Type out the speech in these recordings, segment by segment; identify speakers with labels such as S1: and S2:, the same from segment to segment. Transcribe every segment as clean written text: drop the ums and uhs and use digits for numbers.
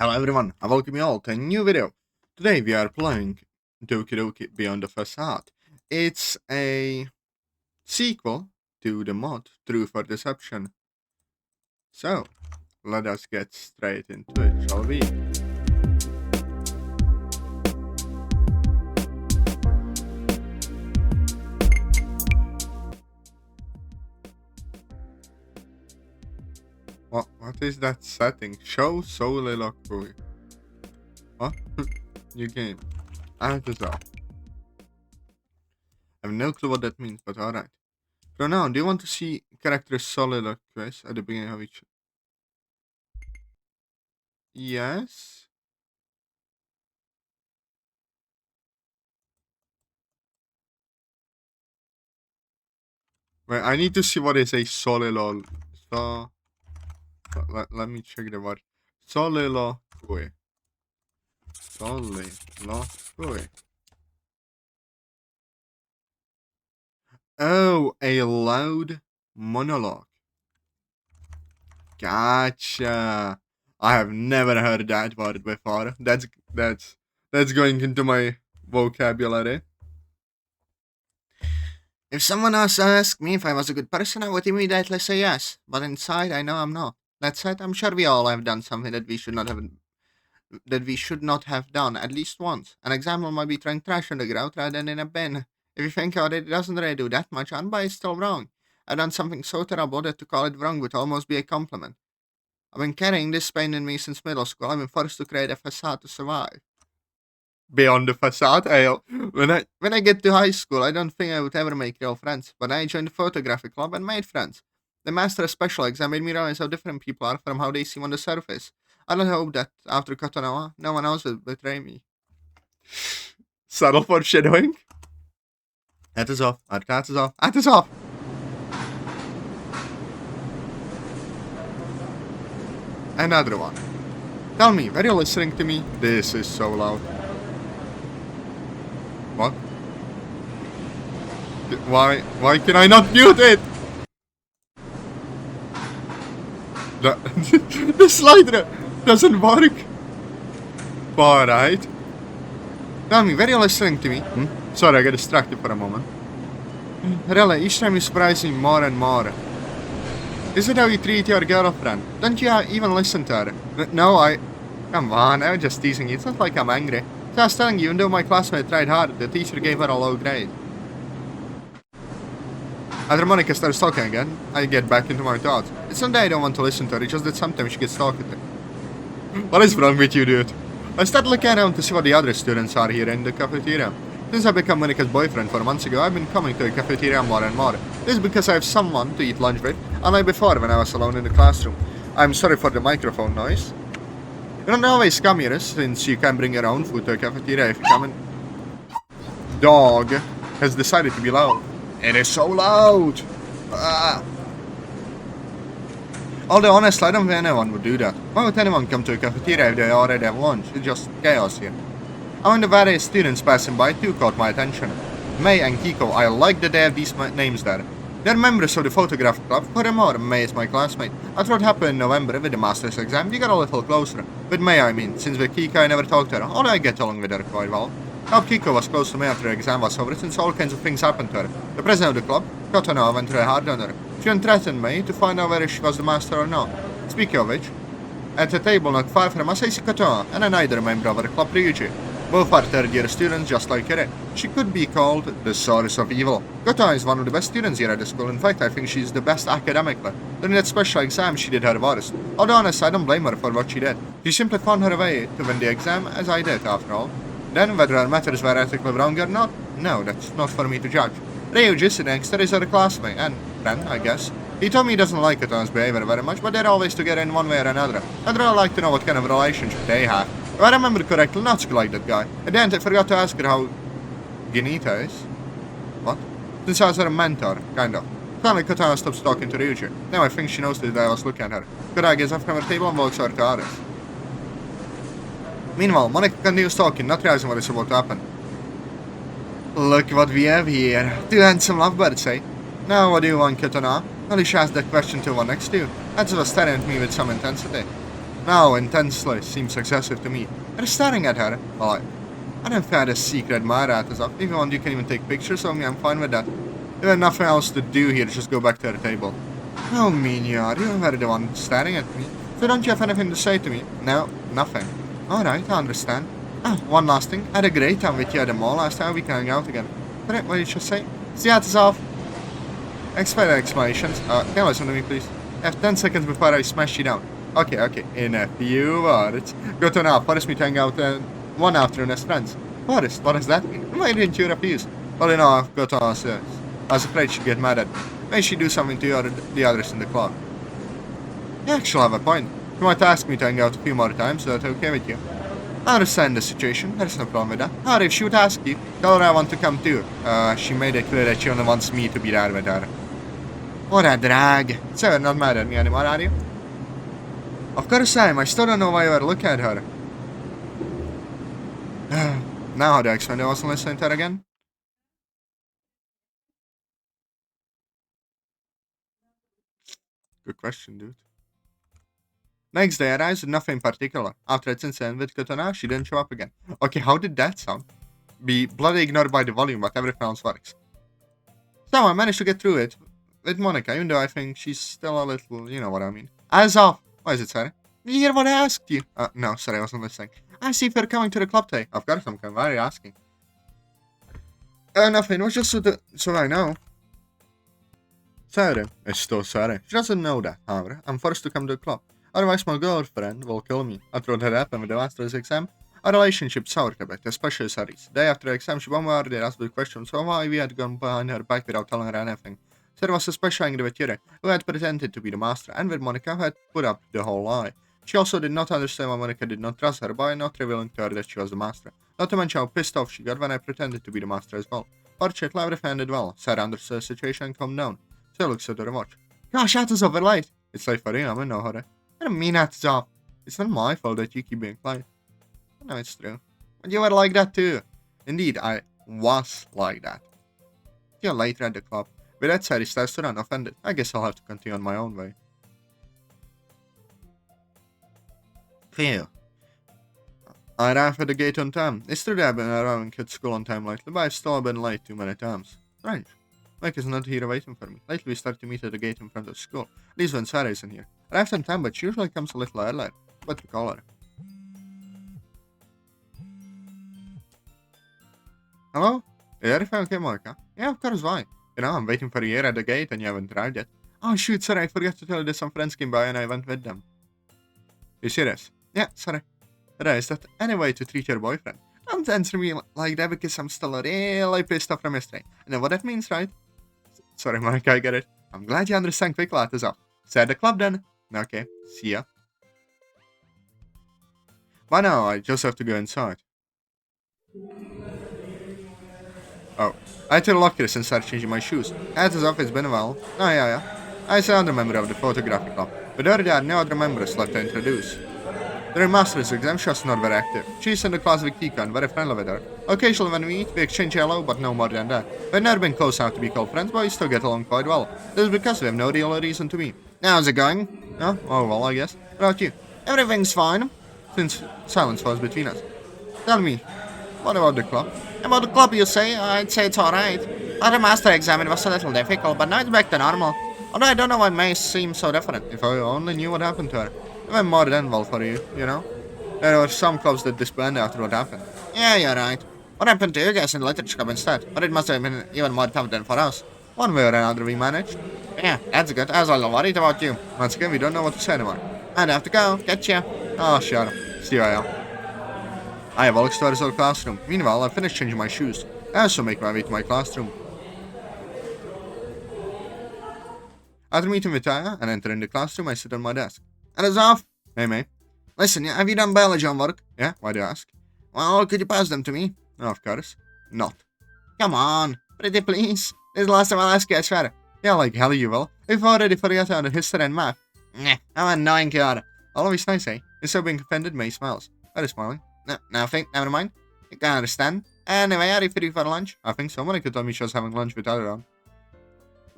S1: Hello everyone, I welcome you all to a new video. Today we are playing Doki Beyond The Facade. It's a sequel to the mod Truth or Deception. So, let us get straight into it, shall we? What is that setting? Show solely locally. What? New game. Atazoth. I have no clue what that means, but alright. For now, do you want to see characters soliloquies at the beginning of each? Yes. Wait, I need to see what is a solilol. So, let me check the word. Soliloquy. Soliloquy. Oh, a loud monologue. Gotcha. I have never heard that word before. That's going into my vocabulary. If someone else asked me if I was a good person, I would immediately say yes. But inside, I know I'm not. That said, I'm sure we all have done something that we should not have done at least once. An example might be throwing trash on the ground rather than in a bin. If you think about it, it doesn't really do that much harm, but it's still wrong. I've done something so terrible that to call it wrong would almost be a compliment. I've been carrying this pain in me since middle school. I've been forced to create a facade to survive. Beyond the facade, when I get to high school, I don't think I would ever make real friends, but I joined the photography club and made friends. The master special exam made me realize how different people are from how they seem on the surface. I don't hope that after Katanawa, no one else will betray me. Subtle foreshadowing. Atazoth, Atazoth, Atazoth! Another one. Tell me, were you listening to me? This is so loud. What? Why can I not mute it? The slider doesn't work. Alright. Tell me, were you listening to me? Sorry, I got distracted for a moment. Really, each time you surprise me more and more. Is it how you treat your girlfriend? Don't you even listen to her? No, Come on, I'm just teasing you. It's not like I'm angry. So I was telling you, even though my classmate tried hard, the teacher gave her a low grade. After Monica starts talking again, I get back into my thoughts. It's not that I don't want to listen to her, it's just that sometimes she gets talkative. What is wrong with you, dude? I started looking around to see what the other students are here in the cafeteria. Since I became Monica's boyfriend 4 months ago, I've been coming to the cafeteria more and more. This is because I have someone to eat lunch with, unlike before when I was alone in the classroom. I'm sorry for the microphone noise. You don't always come here, since you can bring your own food to the cafeteria if you come in. Dog has decided to be loud. It is so loud! Although honestly, I don't think anyone would do that. Why would anyone come to a cafeteria if they already have lunch? It's just chaos here. When the various students passing by, two caught my attention. May and Kiko, I like that they have these names there. They're members of the photography club. Furthermore, May is my classmate. After what happened in November with the master's exam, we got a little closer. With May, I mean, since with Kiko I never talked to her, although I get along with her quite well. Now Kiko was close to me after the exam was over, since all kinds of things happened to her. The president of the club, Katana, went very hard on her. She even threatened me to find out whether she was the master or not. Speaking of which, at the table not far from us, I see Katana, and another member of our club, Ryuji. Both are third-year students just like her. She could be called the source of evil. Kota is one of the best students here at the school. In fact, I think she's the best academically. During that special exam, she did her worst. Although honestly, I don't blame her for what she did. She simply found her way to win the exam, as I did, after all. Then, whether her methods were ethically wrong or not, no, that's not for me to judge. Ryuji, sitting next to her, is her classmate, and friend, I guess. He told me he doesn't like Kota's behavior very much, but they're always together in one way or another. I'd really like to know what kind of relationship they have. If I remember correctly, Natsuki liked that guy. At the end, I forgot to ask her how Ginita is. What? Since I was her mentor, kind of. Finally, Katana stops talking to Ryuji. Now I think she knows that I was looking at her. Katana gets up from her table and walks over to Aris. Meanwhile, Monica continues talking, not realizing what is about to happen. Look what we have here. Two handsome lovebirds, eh? Now what do you want, Katana? Only she asked that question to one next to you. Atsu was staring at me with some intensity. No, intensely seems excessive to me. They're staring at her. Well, I don't have a secret admirer at us. If you want, you can even take pictures of me. I'm fine with that. If there's nothing else to do here, just go back to the table. How mean you are. You were the one staring at me. So don't you have anything to say to me? No, nothing. Alright, I understand. One last thing. I had a great time with you at the mall last time. We can hang out again. Correct, what did you just say? See you at Atazoth. Expect explanations. Can you listen to me, please? I have 10 seconds before I smash you down. Okay. In a few words. Good to know. Forest me to hang out one afternoon as friends. Forest, what does that mean? Why didn't you refuse? Well, you know, I've got to ask. I was afraid she'd get mad at me. May she do something to the others in the club? You actually have a point. You might ask me to hang out a few more times, so that's okay with you. I understand the situation, there's no problem with that. Or if she would ask you, tell her I want to come too. She made it clear that she only wants me to be there with her. What a drag. So you're not mad at me anymore, are you? Of course I am. I still don't know why you are looking at her. Now how do I explain I wasn't listening to her again? Good question, dude. Next day, I arrived with nothing in particular. After that incident with Katana, she didn't show up again. Okay, how did that sound? Be bloody ignored by the volume, but everything else works. So I managed to get through it with Monica, even though I think she's still a little, you know what I mean. As of, what is it, sorry? Did you hear what I asked you? No, sorry, I wasn't listening. I see if you're coming to the club today. Of course I'm coming, why are you asking? Nothing, it was just so I know. Sorry, it's still sorry. She doesn't know that, however. I'm forced to come to the club. Otherwise my girlfriend will kill me. After what had happened with the master's exam, our relationship soured a bit, especially Saris. Day after the exam, she bombarded us with questions on why we had gone behind her back without telling her anything. Sarah was especially angry with Yedrah, who had pretended to be the master, and with Monica, who had put up the whole lie. She also did not understand why Monica did not trust her by not revealing to her that she was the master. Not to mention how pissed off she got when I pretended to be the master as well. Fortunately, everything ended well. Sarah understood the situation and calmed down. She looks at her watch. Gosh, Atazoth, late. It's late for you, I'm in no hurry. I don't mean Atazoth. It's not my fault that you keep being quiet. No, it's true. But you were like that too. Indeed, I was like that. You're later at the club. With that said, he starts to run, offended. I guess I'll have to continue on my own way. Phew. I arrived at the gate on time. It's true that I've been arriving at school on time lately, but I've still been late too many times. Strange. Mike is not here waiting for me. Lately we start to meet at the gate in front of school. At least when Sarah isn't here. Arrived on time, but she usually comes a little earlier. What to call her? Hello? Is everything okay, Monica? Yeah, of course, why? You know, I'm waiting for you at the gate and you haven't arrived yet. Oh shoot, sorry, I forgot to tell you that some friends came by and I went with them. You serious? Yeah, sorry. Is that any way to treat your boyfriend? Don't answer me like that because I'm still really pissed off from yesterday. You know what that means, right? Sorry, Monica, I get it. I'm glad you understand quickly, Atazoth. Say at the club then. Okay, see ya. Why now? I just have to go inside. Oh, I had to lock this and start changing my shoes. Atazoth, it's been a while. Oh, yeah. I say another member of the photography club, but there are no other members left to introduce. During master's exam, she was not very active. She's in the class with Kika and very friendly with her. Occasionally when we meet, we exchange hello, but no more than that. We've never been close enough to be called friends, but we still get along quite well. This is because we have no real reason to meet. How's it going? Oh, well, I guess. What about you? Everything's fine. Since silence falls between us. Tell me, what about the club? About the club, you say? I'd say it's alright. After master exam, it was a little difficult, but now it's back to normal. Although I don't know why May seems so different. If I only knew what happened to her. It went more than well for you, you know? There were some clubs that disbanded after what happened. Yeah, you're right. What happened to you guys in the literature club instead? But it must have been even more tough than for us. One way or another we managed. Yeah, that's good. I was all worried about you. Once again, we don't know what to say anymore. I'd have to go. Get you. Oh, sure. See I am. I walked towards our classroom. Meanwhile, I finished changing my shoes. I also make my way to my classroom. After meeting with Taya and entering the classroom, I sit on my desk. Atazoth! Hey, May. Listen, have you done biology homework? Yeah, why do you ask? Well, could you pass them to me? No, of course. Not. Come on, pretty please. This is the last time I'll ask you, I swear. Yeah, like hell you will. We've already forgotten the history and math. Nah, I'm annoying you are. Always nice, eh? Instead of being offended, May smiles. Why are you smiling? No, nothing, never mind. You can't understand. Anyway, are you free for lunch? I think someone could tell me she was having lunch with her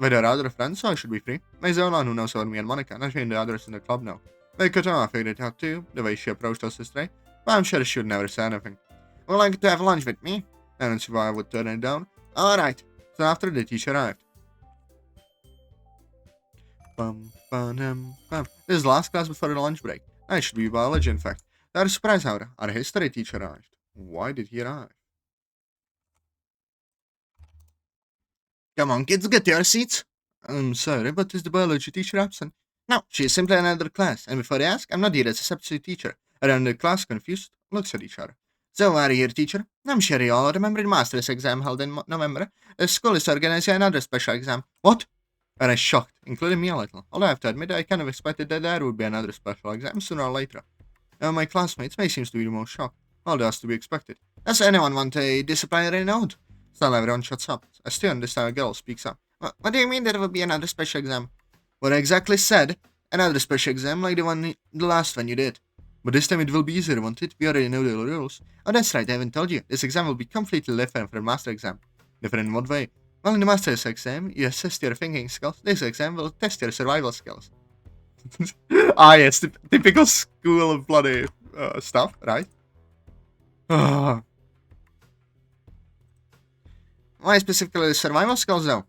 S1: other friends, so I should be free. May's the only one who knows about me and Monica, not even the others in the club know. They cut her off, figured it out too, the way she approached us yesterday, but I'm sure she would never say anything. Would like to have lunch with me? I don't see why I would turn it down. Alright. So after the teacher arrived. This is the last class before the lunch break. I should be biology, in fact. They are surprised, however. Our history teacher arrived. Why did he arrive? Come on, kids, get to your seats. I'm sorry, but is the biology teacher absent? No, she is simply in another class, and before they ask, I'm not here as a substitute teacher. Around the class, confused, looks at each other. So, are you here, teacher? I'm sure you all remember the master's exam held in November. The school is organizing another special exam. What? And I shocked, including me a little. Although I have to admit, I kind of expected that there would be another special exam sooner or later. My classmates may seem to be the most shocked. All that's to be expected. Does anyone want a disciplinary note? Still, everyone shuts up. A student, this time a girl, speaks up. What do you mean there will be another special exam? What I exactly said. Another special exam like the last one you did. But this time it will be easier, won't it? We already know the rules. Oh, that's right, I haven't told you. This exam will be completely different from the master exam. Different in what way? Well, in the master's exam, you assess your thinking skills. This exam will test your survival skills. Yes, the typical school of bloody stuff, right? Why specifically the survival skills, though?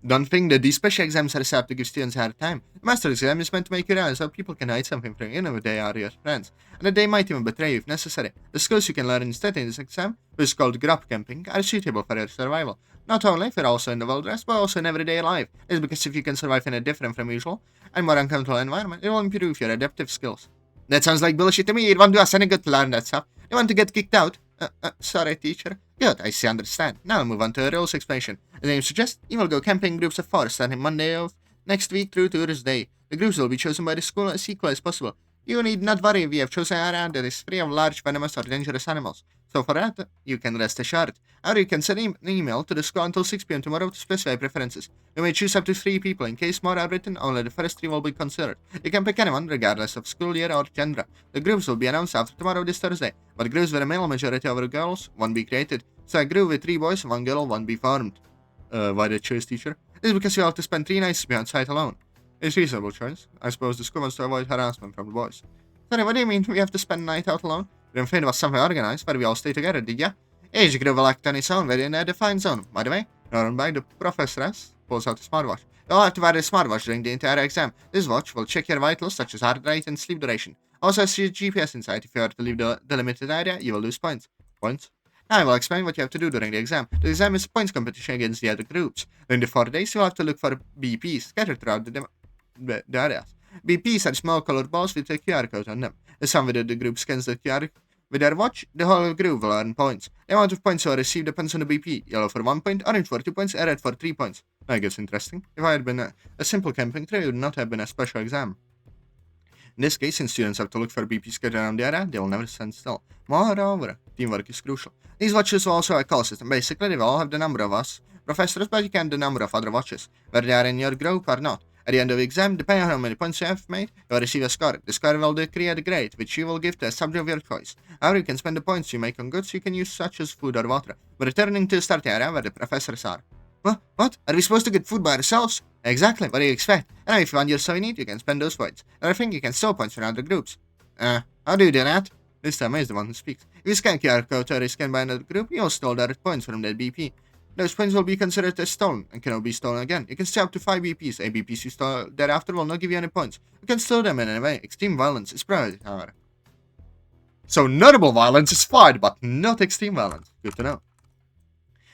S1: Don't think that these special exams are set up to give students a hard time. The master exam is meant to make you realize how people can hide something from you, when they are your friends, and that they might even betray you if necessary. The skills you can learn instead in this exam, which is called grub camping, are suitable for your survival. Not only for also in the wilderness, but also in everyday life. It's because if you can survive in a different from usual and more uncomfortable environment, it will improve your adaptive skills. That sounds like bullshit to me. It won't do us any good to learn that stuff. You want to get kicked out? Sorry, teacher. Good, I see, understand. Now I'll move on to the rules explanation. As the name suggests, you will go camping in groups of 4, starting Monday of next week through Thursday. The groups will be chosen by the school as equal as possible. You need not worry, we have chosen an area that is free of large, venomous, or dangerous animals. So for that, you can rest assured. Or you can send an email to the school until 6 p.m. tomorrow to specify preferences. You may choose up to 3 people. In case more are written, only the first 3 will be considered. You can pick anyone, regardless of school year or gender. The groups will be announced after tomorrow this Thursday, but groups with a male majority over girls won't be created. So a group with 3 boys and 1 girl won't be formed. Why the choice, teacher? This is because you have to spend 3 nights behind site alone. It's a reasonable choice. I suppose the school wants to avoid harassment from the boys. Sorry, what do you mean we have to spend a night out alone? You didn't think it was something organized where we all stay together, did ya? Each group will act on its own within a defined zone. By the way, run by the professor pulls out a smartwatch. You'll have to wear a smartwatch during the entire exam. This watch will check your vitals such as heart rate and sleep duration. Also has your GPS inside. If you are to leave the limited area, you will lose points. Points? Now I will explain what you have to do during the exam. The exam is a points competition against the other groups. During the 4 days, you'll have to look for BPs scattered throughout the areas. BPs are small colored balls with a QR code on them. The sum whether the group scans the QR with their watch, the whole group will earn points. The amount of points you will receive depends on the BP. Yellow for 1 point, orange for 2 points, and red for 3 points. I guess interesting. If I had been a simple camping trip, it would not have been a special exam. In this case, since students have to look for BP scattered around the area, they will never stand still. Moreover, teamwork is crucial. These watches will also have a call system. Basically, they will all have the number of us professors, but you can't the number of other watches, whether they are in your group or not. At the end of the exam, depending on how many points you have made, you will receive a score. The score will create a grade, which you will give to a subject of your choice. However, you can spend the points you make on goods you can use such as food or water, but returning to the starting area where the professors are. What? Are we supposed to get food by ourselves? Exactly, what do you expect? And if you want your so need, you can spend those points. And I think you can steal points from other groups. How do you do that? This time is the one who speaks. If you scan QR code or is scanned by another group, you'll steal direct points from that BP. Those points will be considered as stolen and cannot be stolen again. You can steal up to 5 BPs. A BPs you stole thereafter will not give you any points. You can steal them in any way. Extreme violence is prohibited, however. So notable violence is fine, but not extreme violence. Good to know.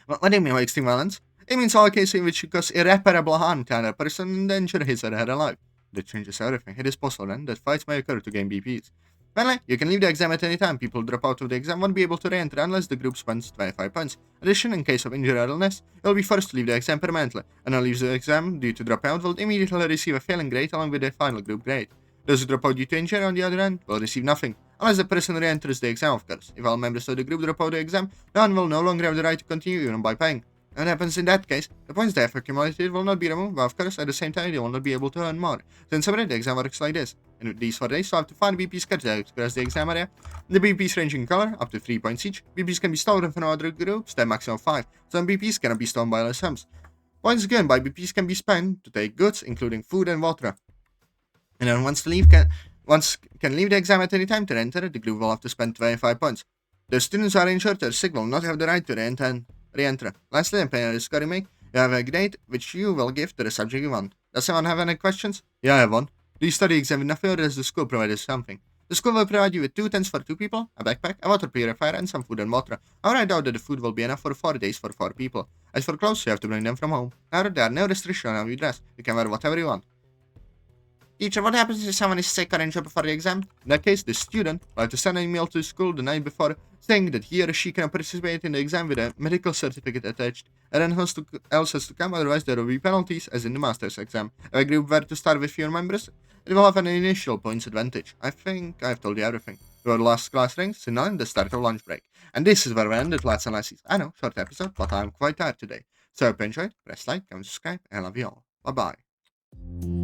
S1: What do you mean by extreme violence? It means all cases in which you cause irreparable harm to another person and endanger his or her life. That changes everything. It is possible then that fights may occur to gain BPs. Finally, you can leave the exam at any time. People who drop out of the exam won't be able to re-enter unless the group spends 25 points. In addition, in case of injury or illness, you'll be forced to leave the exam permanently. Anyone who leaves the exam due to dropout will immediately receive a failing grade along with their final group grade. Those who drop out due to injury, on the other hand, will receive nothing, unless the person re-enters the exam, of course. If all members of the group drop out of the exam, no one will no longer have the right to continue even by paying. What happens in that case? The points they have accumulated will not be removed, but of course, at the same time, they will not be able to earn more. So in summary, the exam works like this. In these 4 days, you have to find BPs scattered across the exam area. The BPs range in color, up to 3 points each. BPs can be stolen from other groups, to a maximum of 5. Some BPs cannot be stolen by less sums. Points gained by BPs can be spent to take goods, including food and water. And then once Ones can leave the exam at any time to enter. The group will have to spend 25 points. The students are ensured their sig will not have the right to re-enter. Lastly, depending on the score you make, you have a grade which you will give to the subject you want. Does anyone have any questions? Yeah, I have one. Do you study exam enough or does the school provide you something? The school will provide you with 2 tents for 2 people, a backpack, a water purifier, and some food and water. However, I doubt that the food will be enough for 4 days for 4 people. As for clothes, you have to bring them from home. However, there are no restrictions on how you dress. You can wear whatever you want. Teacher, what happens if someone is sick or injured before the exam? In that case, the student will have to send an email to school the night before saying that he or she can participate in the exam with a medical certificate attached. Everyone else has to come, otherwise there will be penalties as in the master's exam. If a group were to start with fewer members, it will have an initial points advantage. I think I've told you everything. We were the last class rings, so now the start of lunch break. And this is where we ended, lads and lassies. I know, short episode, but I'm quite tired today. So if you enjoyed, press like, comment, subscribe, and I love you all. Bye bye.